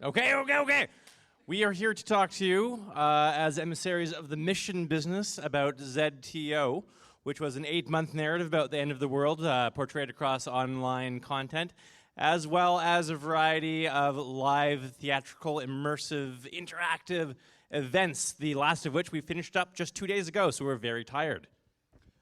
Okay. We are here to talk to you as emissaries of the mission business about Zed.to, which was an 8-month narrative about the end of the world portrayed across online content, as well as a variety of live, theatrical, immersive, interactive events, the last of which we finished up just 2 days ago, so we're very tired.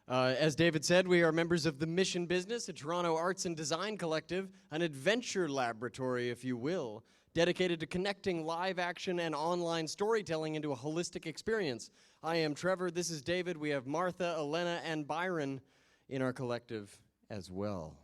As David said, we are members of the Mission Business, a Toronto arts and design collective, an adventure laboratory, if you will, dedicated to connecting live action and online storytelling into a holistic experience. I am Trevor, this is David, we have Martha, Elena, and Byron in our collective as well.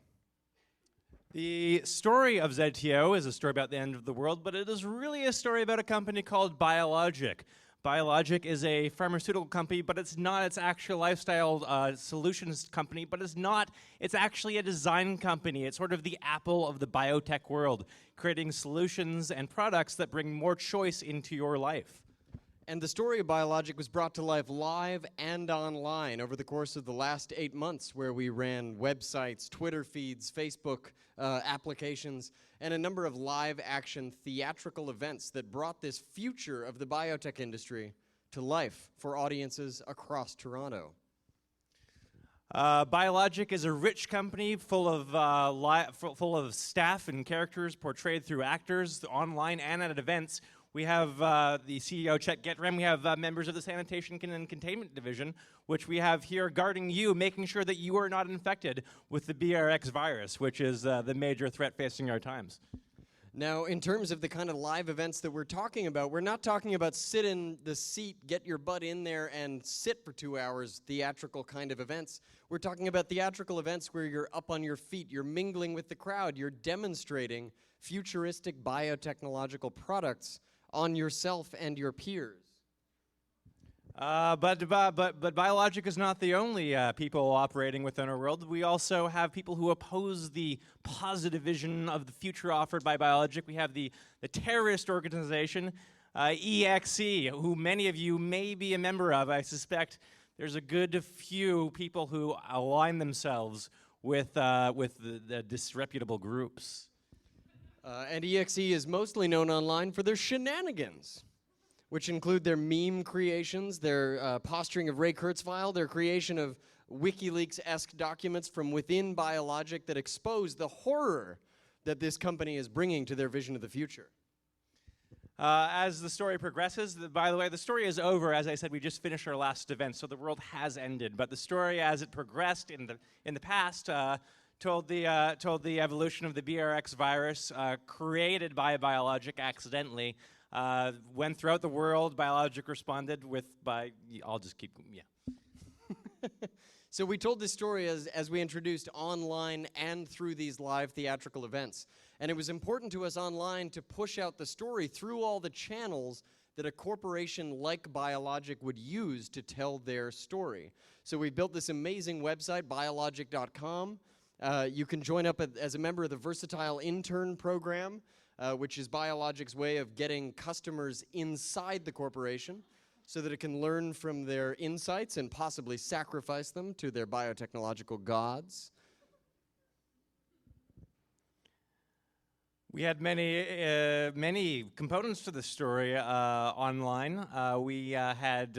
The story of Zed.to is a story about the end of the world, but it is really a story about a company called ByoLogyc. ByoLogyc is a pharmaceutical company, but it's not. It's actually a lifestyle solutions company, but it's actually a design company. It's sort of the Apple of the biotech world, creating solutions and products that bring more choice into your life. And the story of ByoLogyc was brought to life live and online over the course of the last 8 months, where we ran websites, Twitter feeds, Facebook applications, and a number of live action theatrical events that brought this future of the biotech industry to life for audiences across Toronto. ByoLogyc is a rich company full of staff and characters portrayed through actors online and at events. We have the CEO, Chet Getrem. We have members of the Sanitation and Containment Division, which we have here guarding you, making sure that you are not infected with the BRX virus, which is the major threat facing our times. Now, in terms of the kind of live events that we're talking about, we're not talking about sit in the seat, get your butt in there, and sit for 2 hours, theatrical kind of events. We're talking about theatrical events where you're up on your feet, you're mingling with the crowd, you're demonstrating futuristic biotechnological products on yourself and your peers. But ByoLogyc is not the only people operating within our world. We also have people who oppose the positive vision of the future offered by ByoLogyc. We have the terrorist organization, EXE, who many of you may be a member of. I suspect there's a good few people who align themselves with the disreputable groups. And EXE is mostly known online for their shenanigans, which include their meme creations, their posturing of Ray Kurzweil, their creation of WikiLeaks-esque documents from within ByoLogyc that expose the horror that this company is bringing to their vision of the future. As the story progresses, by the way, the story is over. As I said, we just finished our last event, so the world has ended. But the story, as it progressed in the past, told the evolution of the BRX virus created by ByoLogyc accidentally. Went throughout the world. ByoLogyc responded I'll just keep, yeah. So we told this story as we introduced online and through these live theatrical events. And it was important to us online to push out the story through all the channels that a corporation like ByoLogyc would use to tell their story. So we built this amazing website, ByoLogyc.com. You can join up as a member of the Versatile Intern Program, which is ByoLogic's way of getting customers inside the corporation so that it can learn from their insights and possibly sacrifice them to their biotechnological gods. We had many components to the story online. We had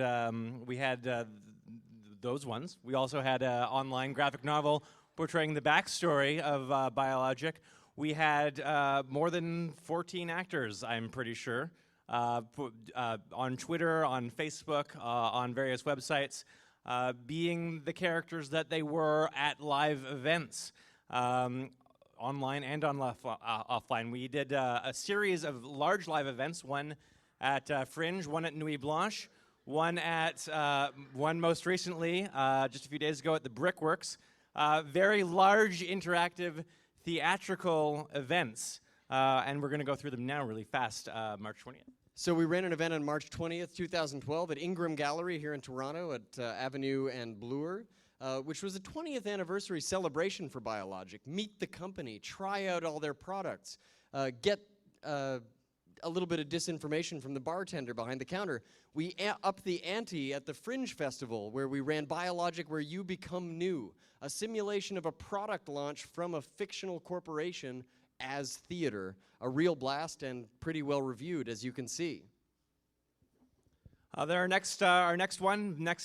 those ones. We also had an online graphic novel portraying the backstory of ByoLogyc. We had more than 14 actors, I'm pretty sure, on Twitter, on Facebook, on various websites, being the characters that they were at live events, online and offline. We did a series of large live events, one at Fringe, one at Nuit Blanche, one most recently, just a few days ago, at the Brickworks. Very large, interactive, theatrical events, and we're going to go through them now really fast, March 20th. So we ran an event on March 20th, 2012 at Ingram Gallery here in Toronto at Avenue and Bloor, which was the 20th anniversary celebration for ByoLogyc. Meet the company, try out all their products, get a little bit of disinformation from the bartender behind the counter. We upped the ante at the Fringe Festival, where we ran ByoLogyc Where You Become New, a simulation of a product launch from a fictional corporation as theater. A real blast and pretty well reviewed, as you can see. Our next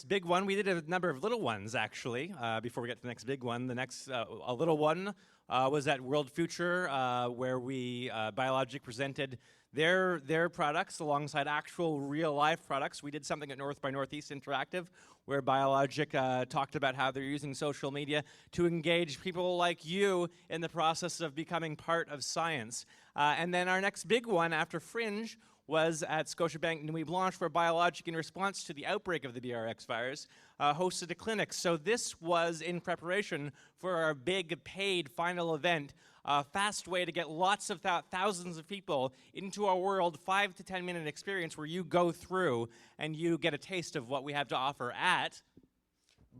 big one. We did a number of little ones actually. Before we get to the next big one, the next a little one was at World Future, where ByoLogyc presented their products alongside actual real life products. We did something at North by Northeast Interactive, where ByoLogyc talked about how they're using social media to engage people like you in the process of becoming part of science. And then our next big one after Fringe was at Scotiabank Nuit Blanche, where ByoLogyc, in response to the outbreak of the BRX virus, hosted a clinic. So this was in preparation for our big paid final event, a fast way to get lots of thousands of people into our world, 5 to 10 minute experience where you go through and you get a taste of what we have to offer at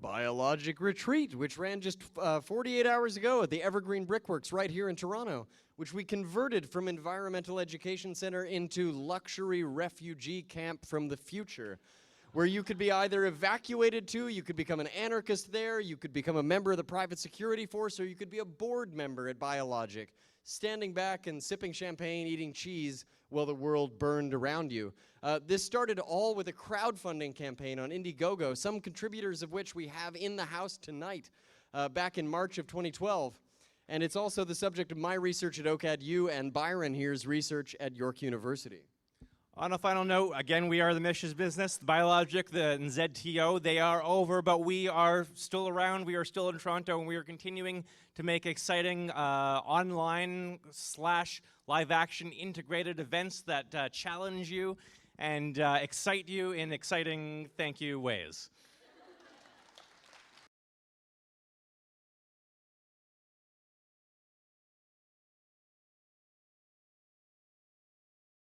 ByoLogyc Retreat, which ran just 48 hours ago at the Evergreen Brickworks right here in Toronto, which we converted from Environmental Education Center into luxury refugee camp from the future, where you could be either evacuated to, you could become an anarchist there, you could become a member of the private security force, or you could be a board member at ByoLogyc, standing back and sipping champagne, eating cheese while the world burned around you. This started all with a crowdfunding campaign on Indiegogo, some contributors of which we have in the house tonight, back in March of 2012. And it's also the subject of my research at OCAD-U and Byron here's research at York University. On a final note, again, we are the Mish's business. ByoLogyc, and Zed.to, they are over, but we are still around. We are still in Toronto, and we are continuing to make exciting online/live-action integrated events that challenge you and excite you in exciting thank you ways.